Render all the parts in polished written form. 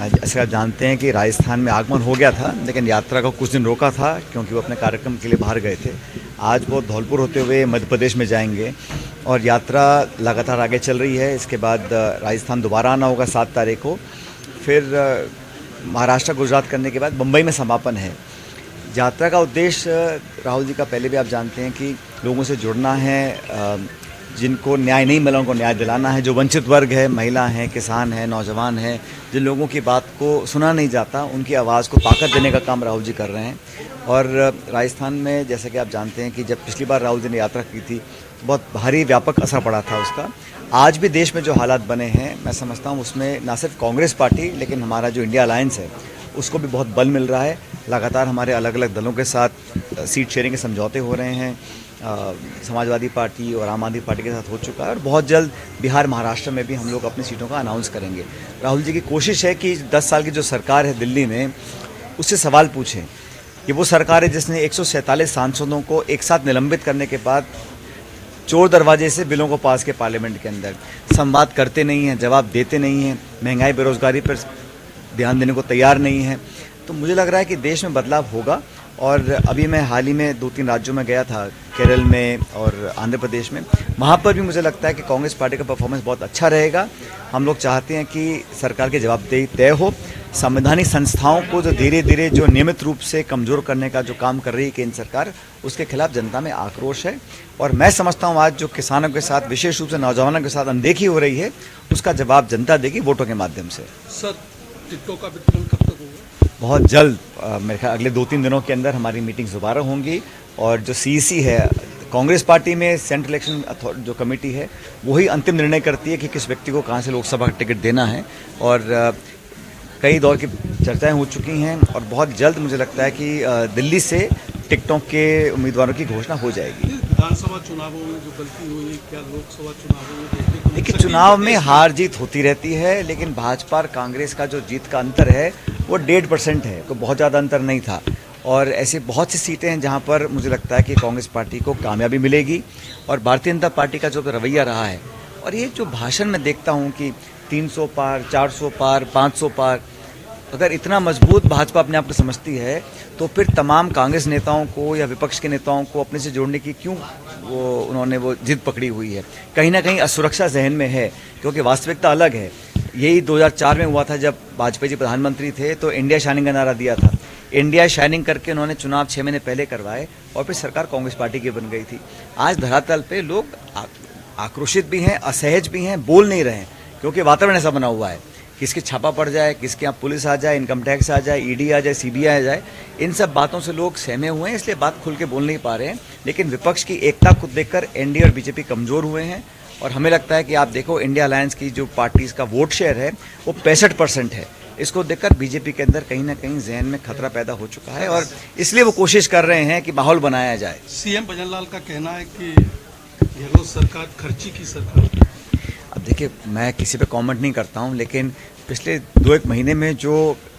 जैसे आप जानते हैं कि राजस्थान में आगमन हो गया था, लेकिन यात्रा को कुछ दिन रोका था क्योंकि वो अपने कार्यक्रम के लिए बाहर गए थे। आज वो धौलपुर होते हुए मध्य प्रदेश में जाएंगे और यात्रा लगातार आगे चल रही है। इसके बाद राजस्थान दोबारा आना होगा 7 तारीख को, फिर महाराष्ट्र गुजरात करने के बाद मुंबई में समापन है। यात्रा का उद्देश्य राहुल जी का पहले भी आप जानते हैं कि लोगों से जुड़ना है, जिनको न्याय नहीं मिला उनको न्याय दिलाना है, जो वंचित वर्ग है, महिला हैं, किसान हैं, नौजवान हैं, जिन लोगों की बात को सुना नहीं जाता, उनकी आवाज़ को ताकत देने का काम राहुल जी कर रहे हैं। और राजस्थान में जैसा कि आप जानते हैं कि जब पिछली बार राहुल जी ने यात्रा की थी तो बहुत भारी व्यापक असर पड़ा था उसका। आज भी देश में जो हालात बने हैं, मैं समझता हूँ उसमें ना सिर्फ कांग्रेस पार्टी लेकिन हमारा जो इंडिया अलायंस है उसको भी बहुत बल मिल रहा है। लगातार हमारे अलग अलग दलों के साथ सीट शेयरिंग के समझौते हो रहे हैं। समाजवादी पार्टी और आम आदमी पार्टी के साथ हो चुका है और बहुत जल्द बिहार महाराष्ट्र में भी हम लोग अपनी सीटों का अनाउंस करेंगे। राहुल जी की कोशिश है कि 10 साल की जो सरकार है दिल्ली में, उससे सवाल पूछें। ये वो सरकार है जिसने 147 सांसदों को एक साथ निलंबित करने के बाद चोर दरवाजे से बिलों को पास किया पार्लियामेंट के अंदर। संवाद करते नहीं हैं, जवाब देते नहीं हैं, महंगाई बेरोजगारी पर ध्यान देने को तैयार नहीं है। तो मुझे लग रहा है कि देश में बदलाव होगा। और अभी मैं हाल ही में 2-3 राज्यों में गया था, केरल में और आंध्र प्रदेश में। वहाँ पर भी मुझे लगता है कि कांग्रेस पार्टी का परफॉर्मेंस बहुत अच्छा रहेगा। हम लोग चाहते हैं कि सरकार की जवाबदेही तय हो। संवैधानिक संस्थाओं को जो धीरे धीरे जो नियमित रूप से कमज़ोर करने का जो काम कर रही है केंद्र सरकार, उसके खिलाफ जनता में आक्रोश है। और मैं समझता हूँ आज जो किसानों के साथ, विशेष रूप से नौजवानों के साथ अनदेखी हो रही है, उसका जवाब जनता देगी वोटों के माध्यम से। सर, टिकटों का वितरण कब तक होगा? बहुत जल्द, मेरे ख्याल अगले 2-3 दिनों के अंदर हमारी मीटिंग्स दोबारा होंगी। और जो सीईसी है कांग्रेस पार्टी में, सेंट्रल इलेक्शन जो कमेटी है, वही अंतिम निर्णय करती है कि किस व्यक्ति को कहाँ से लोकसभा का टिकट देना है। और कई दौर की चर्चाएं हो चुकी हैं और बहुत जल्द मुझे लगता है कि दिल्ली से टिकटों के उम्मीदवारों की घोषणा हो जाएगी। विधानसभा चुनावों में जो गलती हुई, क्या लोकसभा चुनावों में देखने को? देखिए, चुनाव में हार जीत होती रहती है, लेकिन भाजपा और कांग्रेस का जो जीत का अंतर है वो 1.5% है, तो बहुत ज़्यादा अंतर नहीं था। और ऐसे बहुत सी सीटें हैं जहां पर मुझे लगता है कि कांग्रेस पार्टी को कामयाबी मिलेगी। और भारतीय जनता पार्टी का जो रवैया रहा है, और ये जो भाषण में देखता हूं कि 300 पार, 400 पार, 500 पार, अगर इतना मजबूत भाजपा अपने आप को समझती है तो फिर तमाम कांग्रेस नेताओं को या विपक्ष के नेताओं को अपने से जोड़ने की क्यों उन्होंने वो जिद पकड़ी हुई है? कहीं ना कहीं असुरक्षा जहन में है, क्योंकि वास्तविकता अलग है। यही 2004 में हुआ था जब वाजपेयी जी प्रधानमंत्री थे, तो इंडिया शाइनिंग का नारा दिया था। इंडिया शाइनिंग करके उन्होंने चुनाव 6 महीने पहले करवाए और फिर सरकार कांग्रेस पार्टी की बन गई थी। आज धरातल पे लोग आक्रोशित भी हैं, असहज भी हैं, बोल नहीं रहे हैं, क्योंकि वातावरण ऐसा बना हुआ है। किसके छापा पड़ जाए, किसके यहाँ पुलिस आ जाए, इनकम टैक्स आ जाए, ईडी आ जाए, सीबीआई आ जाए, इन सब बातों से लोग सहमे हुए हैं, इसलिए बात खुल के बोल नहीं पा रहे हैं। लेकिन विपक्ष की एकता को देखकर एनडीए और बीजेपी कमजोर हुए हैं। और हमें लगता है कि आप देखो, इंडिया अलायंस की जो पार्टीज का वोट शेयर है वो 65% है। इसको देखकर बीजेपी के अंदर कहीं ना कहीं जहन में खतरा पैदा हो चुका है और इसलिए वो कोशिश कर रहे हैं कि माहौल बनाया जाए। सीएम भजनलाल का कहना है कि गहलोत सरकार खर्ची की सरकार। अब देखिए, मैं किसी पे कमेंट नहीं करता हूं, लेकिन पिछले 2-1 महीने में जो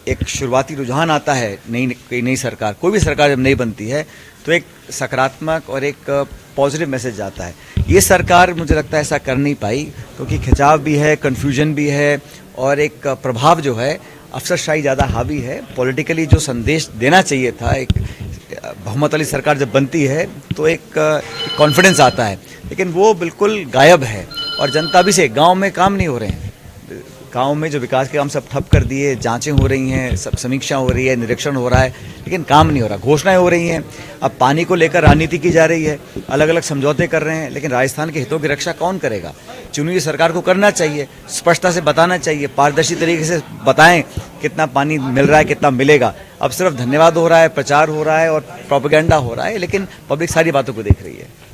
एक शुरुआती रुझान आता है नई सरकार, कोई भी सरकार जब नहीं बनती है तो एक सकारात्मक और एक पॉजिटिव मैसेज आता है। ये सरकार मुझे लगता है ऐसा कर नहीं पाई, क्योंकि खिंचाव भी है, कन्फ्यूजन भी है और एक प्रभाव जो है, अफसरशाही ज़्यादा हावी है। पॉलिटिकली जो संदेश देना चाहिए था, एक बहुमत वाली सरकार जब बनती है तो एक कॉन्फिडेंस आता है, लेकिन वो बिल्कुल गायब है। और जनता भी से गांव में काम नहीं हो रहे हैं। गांव में जो विकास के काम सब ठप कर दिए, जांचें हो रही हैं, सब समीक्षा हो रही है, निरीक्षण हो रहा है, लेकिन काम नहीं हो रहा। घोषणाएं हो रही हैं, अब पानी को लेकर राजनीति की जा रही है, अलग अलग समझौते कर रहे हैं, लेकिन राजस्थान के हितों की रक्षा कौन करेगा? चुनी हुई सरकार को करना चाहिए, स्पष्टता से बताना चाहिए, पारदर्शी तरीके से बताएं कितना पानी मिल रहा है, कितना मिलेगा। अब सिर्फ धन्यवाद हो रहा है, प्रचार हो रहा है और प्रोपेगेंडा हो रहा है, लेकिन पब्लिक सारी बातों को देख रही है।